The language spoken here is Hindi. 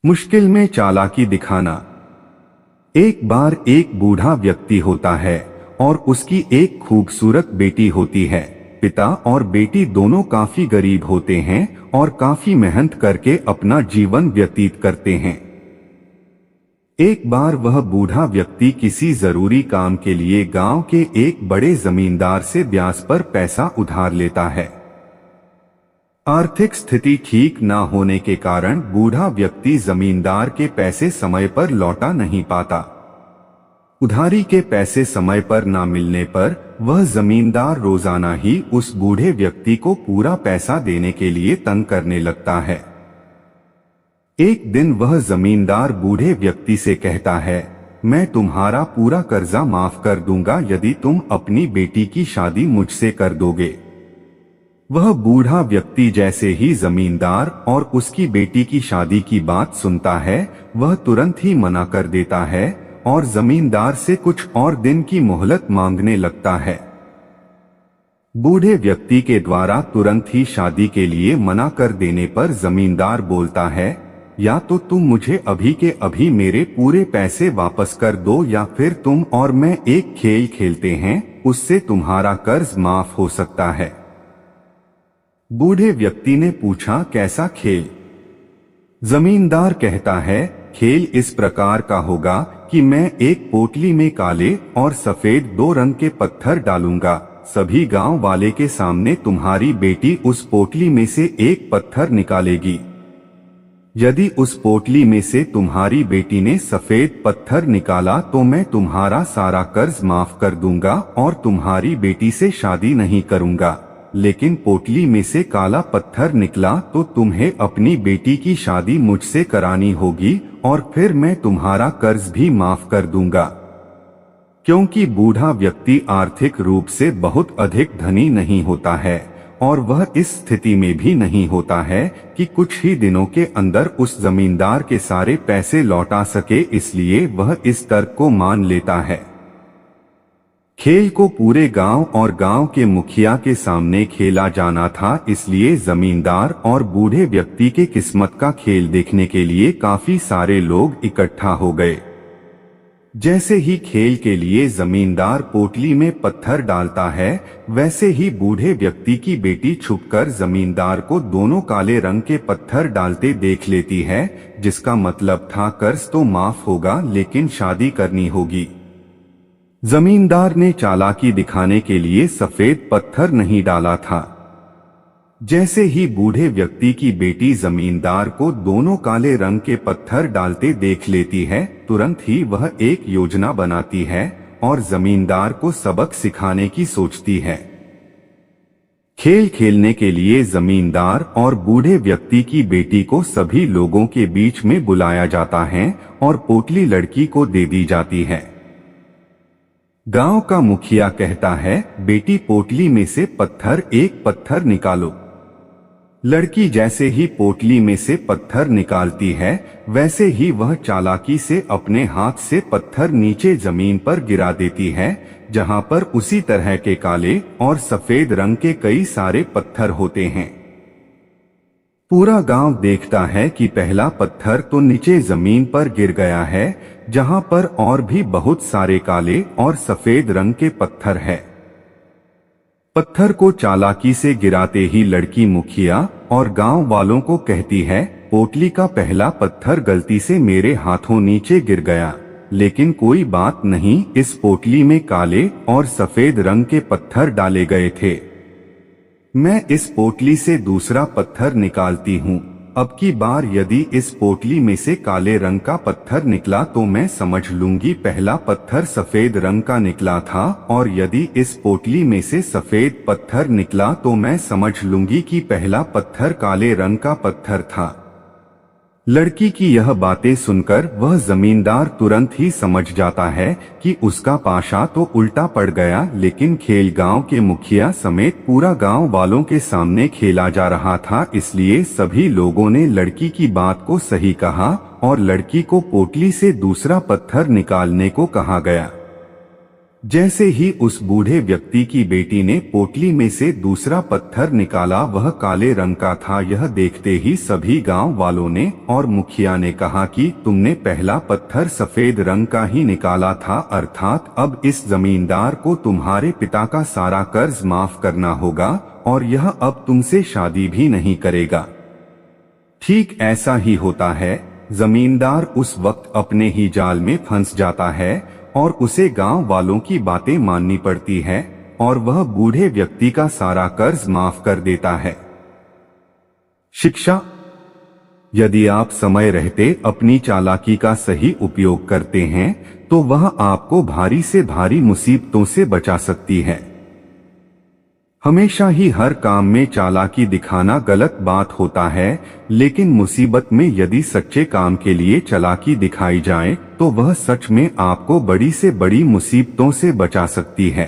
मुश्किल में चालाकी दिखाना। एक बार एक बूढ़ा व्यक्ति होता है और उसकी एक खूबसूरत बेटी होती है। पिता और बेटी दोनों काफी गरीब होते हैं और काफी मेहनत करके अपना जीवन व्यतीत करते हैं। एक बार वह बूढ़ा व्यक्ति किसी जरूरी काम के लिए गांव के एक बड़े जमींदार से ब्याज पर पैसा उधार लेता है। आर्थिक स्थिति ठीक न होने के कारण बूढ़ा व्यक्ति जमींदार के पैसे समय पर लौटा नहीं पाता। उधारी के पैसे समय पर न मिलने पर वह जमींदार रोजाना ही उस बूढ़े व्यक्ति को पूरा पैसा देने के लिए तंग करने लगता है। एक दिन वह जमींदार बूढ़े व्यक्ति से कहता है, मैं तुम्हारा पूरा कर्जा माफ कर दूंगा यदि तुम अपनी बेटी की शादी मुझसे कर दोगे। वह बूढ़ा व्यक्ति जैसे ही जमींदार और उसकी बेटी की शादी की बात सुनता है, वह तुरंत ही मना कर देता है और जमींदार से कुछ और दिन की मोहलत मांगने लगता है। बूढ़े व्यक्ति के द्वारा तुरंत ही शादी के लिए मना कर देने पर जमींदार बोलता है, या तो तुम मुझे अभी के अभी मेरे पूरे पैसे वापस कर दो या फिर तुम और मैं एक खेल खेलते हैं, उससे तुम्हारा कर्ज माफ हो सकता है। बूढ़े व्यक्ति ने पूछा, कैसा खेल? जमींदार कहता है, खेल इस प्रकार का होगा कि मैं एक पोटली में काले और सफेद दो रंग के पत्थर डालूंगा। सभी गांव वाले के सामने तुम्हारी बेटी उस पोटली में से एक पत्थर निकालेगी। यदि उस पोटली में से तुम्हारी बेटी ने सफेद पत्थर निकाला तो मैं तुम्हारा सारा कर्ज माफ कर दूंगा और तुम्हारी बेटी से शादी नहीं करूंगा। लेकिन पोटली में से काला पत्थर निकला तो तुम्हें अपनी बेटी की शादी मुझसे करानी होगी और फिर मैं तुम्हारा कर्ज भी माफ कर दूंगा। क्योंकि बूढ़ा व्यक्ति आर्थिक रूप से बहुत अधिक धनी नहीं होता है और वह इस स्थिति में भी नहीं होता है कि कुछ ही दिनों के अंदर उस जमींदार के सारे पैसे लौटा सके, इसलिए वह इस तर्क को मान लेता है। खेल को पूरे गांव और गांव के मुखिया के सामने खेला जाना था, इसलिए जमींदार और बूढ़े व्यक्ति के किस्मत का खेल देखने के लिए काफी सारे लोग इकट्ठा हो गए। जैसे ही खेल के लिए जमींदार पोटली में पत्थर डालता है, वैसे ही बूढ़े व्यक्ति की बेटी छुपकर जमींदार को दोनों काले रंग के पत्थर डालते देख लेती है, जिसका मतलब था कर्ज तो माफ होगा लेकिन शादी करनी होगी। जमींदार ने चालाकी दिखाने के लिए सफेद पत्थर नहीं डाला था। जैसे ही बूढ़े व्यक्ति की बेटी जमींदार को दोनों काले रंग के पत्थर डालते देख लेती है, तुरंत ही वह एक योजना बनाती है और जमींदार को सबक सिखाने की सोचती है। खेल खेलने के लिए जमींदार और बूढ़े व्यक्ति की बेटी को सभी लोगों के बीच में बुलाया जाता है और पोटली लड़की को दे दी जाती है। गांव का मुखिया कहता है, बेटी पोटली में से एक पत्थर निकालो। लड़की जैसे ही पोटली में से पत्थर निकालती है, वैसे ही वह चालाकी से अपने हाथ से पत्थर नीचे जमीन पर गिरा देती है, जहां पर उसी तरह के काले और सफेद रंग के कई सारे पत्थर होते हैं। पूरा गांव देखता है कि पहला पत्थर तो नीचे जमीन पर गिर गया है, जहां पर और भी बहुत सारे काले और सफेद रंग के पत्थर है। पत्थर को चालाकी से गिराते ही लड़की मुखिया और गांव वालों को कहती है, पोटली का पहला पत्थर गलती से मेरे हाथों नीचे गिर गया, लेकिन कोई बात नहीं, इस पोटली में काले और सफेद रंग के पत्थर डाले गए थे। मैं इस पोटली से दूसरा पत्थर निकालती हूँ। अब की बार यदि इस पोटली में से काले रंग का पत्थर निकला तो मैं समझ लूंगी पहला पत्थर सफेद रंग का निकला था, और यदि इस पोटली में से सफेद पत्थर निकला तो मैं समझ लूंगी कि पहला पत्थर काले रंग का पत्थर था। लड़की की यह बातें सुनकर वह जमींदार तुरंत ही समझ जाता है कि उसका पाशा तो उल्टा पड़ गया, लेकिन खेल गांव के मुखिया समेत पूरा गांव वालों के सामने खेला जा रहा था, इसलिए सभी लोगों ने लड़की की बात को सही कहा और लड़की को पोटली से दूसरा पत्थर निकालने को कहा गया। जैसे ही उस बूढ़े व्यक्ति की बेटी ने पोटली में से दूसरा पत्थर निकाला, वह काले रंग का था। यह देखते ही सभी गांव वालों ने और मुखिया ने कहा कि तुमने पहला पत्थर सफेद रंग का ही निकाला था, अर्थात अब इस जमींदार को तुम्हारे पिता का सारा कर्ज माफ करना होगा और यह अब तुमसे शादी भी नहीं करेगा। ठीक ऐसा ही होता है। जमींदार उस वक्त अपने ही जाल में फंस जाता है और उसे गांव वालों की बातें माननी पड़ती है और वह बूढ़े व्यक्ति का सारा कर्ज माफ कर देता है। शिक्षा: यदि आप समय रहते अपनी चालाकी का सही उपयोग करते हैं तो वह आपको भारी से भारी मुसीबतों से बचा सकती है। हमेशा ही हर काम में चालाकी दिखाना गलत बात होता है, लेकिन मुसीबत में यदि सच्चे काम के लिए चालाकी दिखाई जाए तो वह सच में आपको बड़ी से बड़ी मुसीबतों से बचा सकती है।